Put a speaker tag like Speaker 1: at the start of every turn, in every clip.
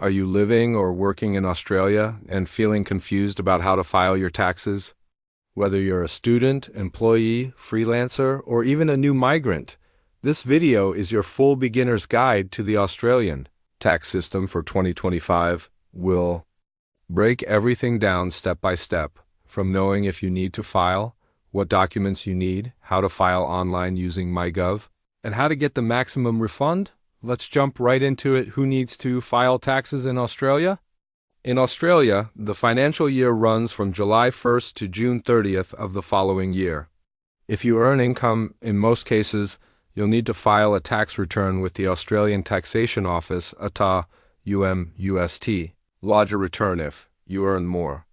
Speaker 1: Are you living or working in Australia and feeling confused about how to file your taxes? Whether you're a student, employee, freelancer, or even a new migrant, this video is your full beginner's guide to the Australian tax system for 2025. We'll break everything down step by step, from knowing if you need to file, what documents you need, how to file online using MyGov, and how to get the maximum refund. Let's jump right into it. Who needs to file taxes in Australia? In Australia, the financial year runs from July 1st to June 30th of the following year. If you earn income, in most cases, you'll need to file a tax return with the Australian Taxation Office, ATA, UMUST. Lodge a return if you earn more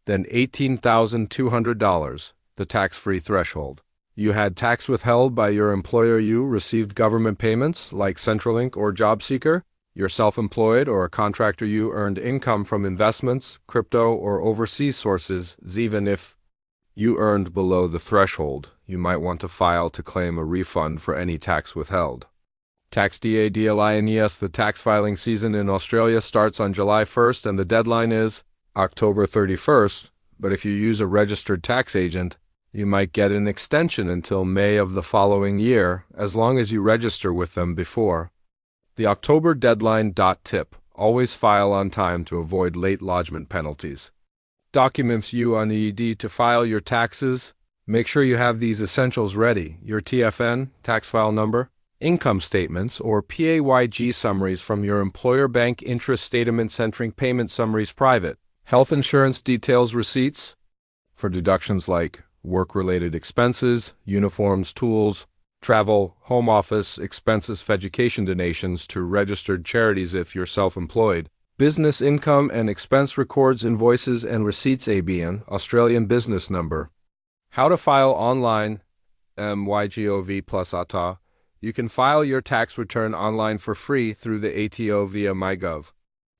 Speaker 1: than $18,200, the tax-free threshold. You had tax withheld by your employer. You received government payments like Centrelink or JobSeeker. You're self-employed or a contractor. You earned income from investments, crypto, or overseas sources. Even if you earned below the threshold, you might want to file to claim a refund for any tax withheld. Tax deadlines. The tax filing season in Australia starts on July 1st and the deadline is October 31st, but if you use a registered tax agent, you might get an extension until May of the following year, as long as you register with them before. The October deadline. Tip: always file on time to avoid late lodgement penalties. Documents you need to file your taxes. Make sure you have these essentials ready: your TFN, tax file number, income statements or PAYG summaries from your employer, bank interest statements entering payment summaries private, health insurance details, receipts for deductions like work-related expenses, uniforms, tools, travel, home office expenses, education donations to registered charities if you're self-employed, business income and expense records, invoices and receipts, ABN, Australian business number. How to file online, MyGov plus ATA. You can file your tax return online for free through the ATO via MyGov.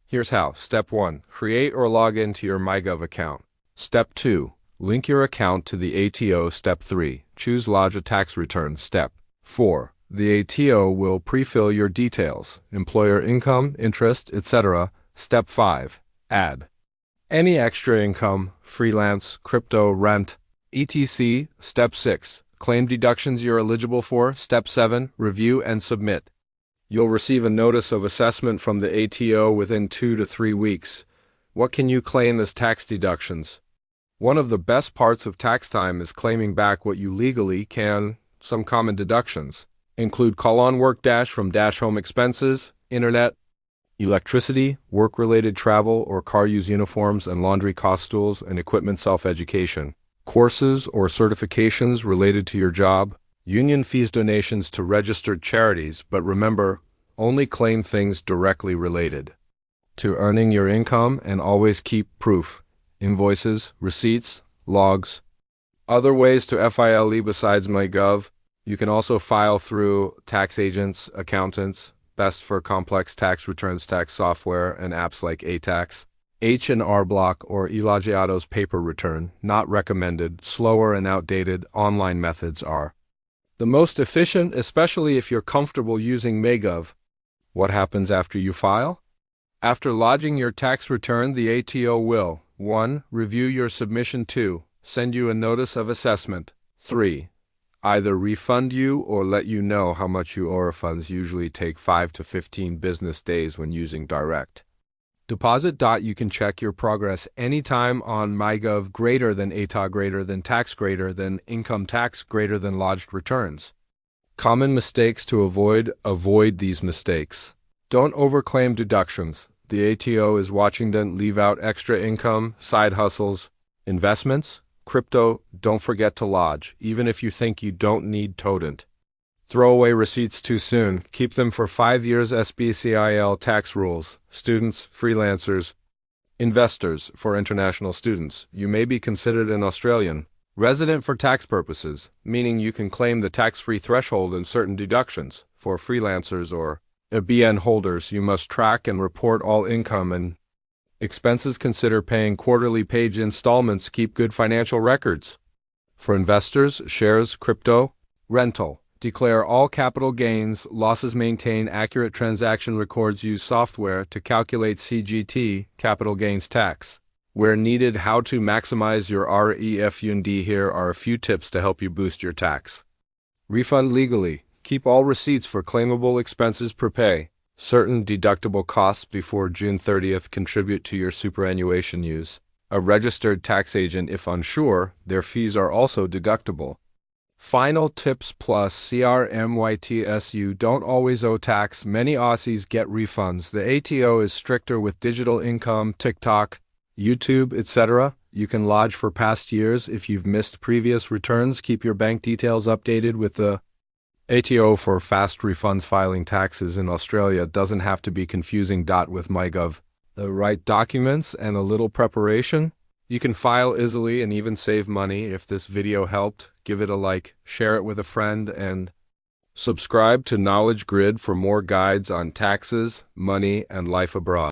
Speaker 1: Here's how. Step 1. Create or log into your MyGov account. Step 2. Link your account to the ATO. Step 3. Choose Lodge a tax return. Step 4. The ATO will pre-fill your details, employer income, interest, etc. Step 5. Add any extra income, freelance, crypto, rent, etc. Step 6. Claim deductions you're eligible for. Step 7. Review and submit. You'll receive a notice of assessment from the ATO within 2 to 3 weeks. What can you claim as tax deductions? One of the best parts of tax time is claiming back what you legally can. Some common deductions include call-on work from home expenses, internet, electricity, work-related travel or car use, uniforms and laundry cost, tools and equipment, self-education, courses or certifications related to your job, union fees, donations to registered charities, but remember, only claim things directly related to earning your income and always keep proof. Invoices, receipts, logs. Other ways to file besides MyGov. You can also file through tax agents, accountants, best for complex tax returns, tax software, and apps like ATax. H&R Block or Elagiato's paper return, not recommended. Slower and outdated online methods are the most efficient, especially if you're comfortable using MyGov. What happens after you file? After lodging your tax return, the ATO will 1. Review your submission. 2. Send you a notice of assessment. 3. Either refund you or let you know how much you owe. Refunds usually take 5 to 15 business days when using direct deposit. You can check your progress anytime on MyGov. Greater than ATA, greater than tax, greater than income tax, greater than lodged returns. Common mistakes to avoid. Avoid these mistakes. Don't overclaim deductions. The ATO is watching. Don't leave out extra income, side hustles, investments, crypto. Don't forget to lodge, even if you think you don't need Todent. Throw away receipts too soon. Keep them for 5 years. SBCIL tax rules. Students, freelancers, investors. For international students, you may be considered an Australian resident for tax purposes, meaning you can claim the tax-free threshold and certain deductions. For freelancers or ABN holders, you must track and report all income and expenses. Consider paying quarterly PAYG installments. Keep good financial records. For investors, shares, crypto, rental, Declare all capital gains, losses, maintain accurate transaction records, use software to calculate CGT, capital gains tax. Where needed, how to maximize your refund. Here are a few tips to help you boost your tax. Refund legally. Keep all receipts for claimable expenses per pay. Certain deductible costs before June 30th contribute to your superannuation use. A registered tax agent, if unsure, their fees are also deductible. Final tips plus CRMYTSU don't always owe tax. Many Aussies get refunds. The ATO is stricter with digital income, TikTok, YouTube, etc. You can lodge for past years. If you've missed previous returns, keep your bank details updated with the ATO for fast refunds. Filing taxes in Australia doesn't have to be confusing. With MyGov, the right documents and a little preparation, you can file easily and even save money. If this video helped, give it a like, share it with a friend, and subscribe to Knowledge Grid for more guides on taxes, money, and life abroad.